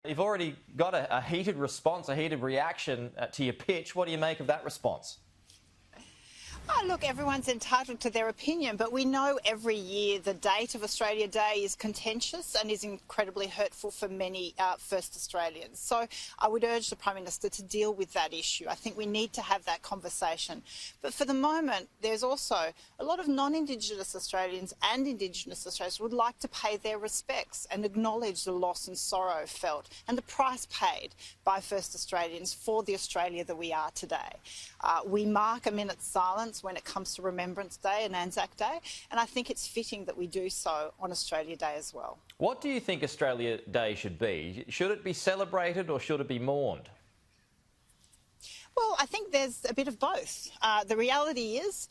You've already got a heated response, a heated reaction to your pitch. What do you make of that response? Oh, look, everyone's entitled to their opinion, but we know every year the date of Australia Day is contentious and is incredibly hurtful for many First Australians. So I would urge the Prime Minister to deal with that issue. I think we need to have that conversation. But for the moment, there's also a lot of non-indigenous Australians and Indigenous Australians who would like to pay their respects and acknowledge the loss and sorrow felt and the price paid by First Australians for the Australia that we are today. We mark a minute's silence when it comes to Remembrance Day and ANZAC Day, and I think it's fitting that we do so on Australia Day as well. What do you think Australia Day should be? Should it be celebrated or should it be mourned? Well, I think there's a bit of both. The reality is,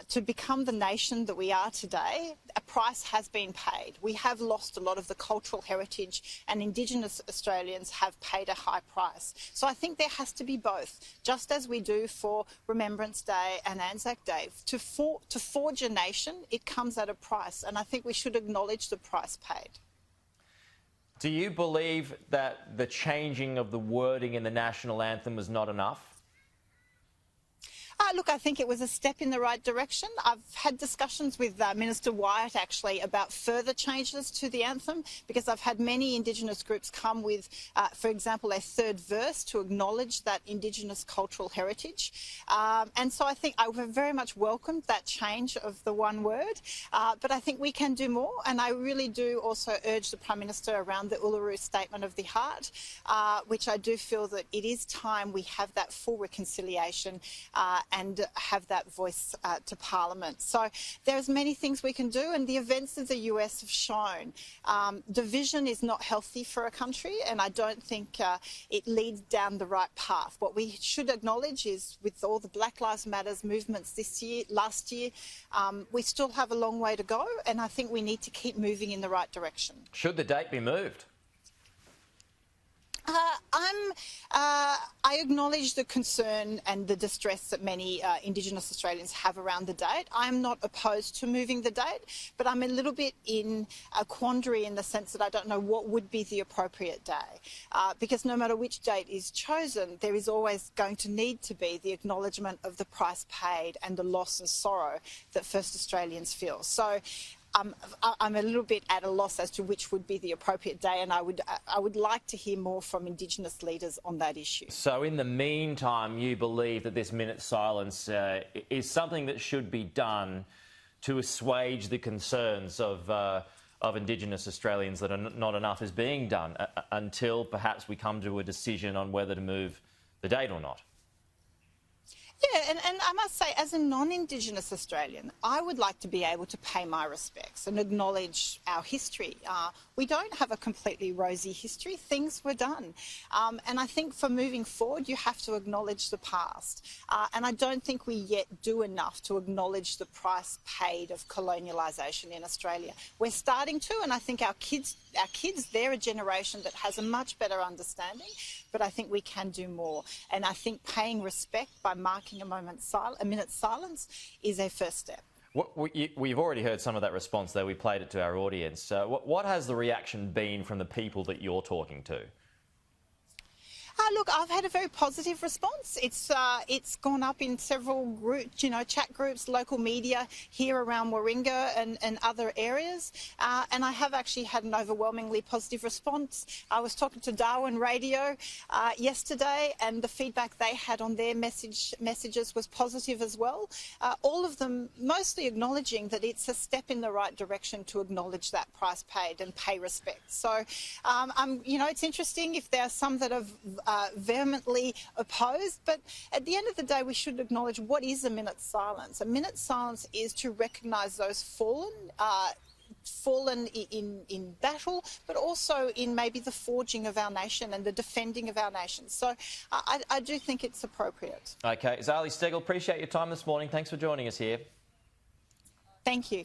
to become the nation that we are today, a price has been paid. We have lost a lot of the cultural heritage, and Indigenous Australians have paid a high price. So I think there has to be both, just as we do for Remembrance Day and ANZAC Day. To forge a nation, it comes at a price, and I think we should acknowledge the price paid. Do you believe that the changing of the wording in the national anthem was not enough? Look, I think it was a step in the right direction. I've had discussions with Minister Wyatt, actually, about further changes to the anthem, because I've had many Indigenous groups come with, for example, a third verse to acknowledge that Indigenous cultural heritage. And so I think I very much welcomed that change of the one word, but I think we can do more. And I really do also urge the Prime Minister around the Uluru Statement of the Heart, which I do feel that it is time we have that full reconciliation and have that voice to Parliament. So there's many things we can do, and the events of the US have shown division is not healthy for a country, and I don't think it leads down the right path. What we should acknowledge is, with all the Black Lives Matter movements last year, we still have a long way to go, and I think we need to keep moving in the right direction. Should the date be moved? I acknowledge the concern and the distress that many Indigenous Australians have around the date. I'm not opposed to moving the date, but I'm a little bit in a quandary in the sense that I don't know what would be the appropriate day. Because no matter which date is chosen, there is always going to need to be the acknowledgement of the price paid and the loss and sorrow that First Australians feel. So I'm a little bit at a loss as to which would be the appropriate day, and I would like to hear more from Indigenous leaders on that issue. So in the meantime, you believe that this minute's silence is something that should be done to assuage the concerns of Indigenous Australians, that not enough is being done until perhaps we come to a decision on whether to move the date or not? Yeah, and I must say, as a non-Indigenous Australian, I would like to be able to pay my respects and acknowledge our history. We don't have a completely rosy history. Things were done. And I think for moving forward, you have to acknowledge the past. And I don't think we yet do enough to acknowledge the price paid of colonialisation in Australia. We're starting to, and I think our kids, they're a generation that has a much better understanding, but I think we can do more. And I think paying respect by marking a minute's silence is a first step. We've already heard some of that response, though. We played it to our audience. What has the reaction been from the people that you're talking to? Look, I've had a very positive response. It's gone up in several groups, chat groups, local media here around Warringah and other areas. And I have actually had an overwhelmingly positive response. I was talking to Darwin Radio yesterday, and the feedback they had on their messages was positive as well. All of them mostly acknowledging that it's a step in the right direction to acknowledge that price paid and pay respect. So, it's interesting if there are some that have vehemently opposed, but at the end of the day, we should acknowledge what is a minute's silence. A minute's silence is to recognise those fallen in battle, but also in maybe the forging of our nation and the defending of our nation. So I do think it's appropriate. OK, Zali Steggall, appreciate your time this morning. Thanks for joining us here. Thank you.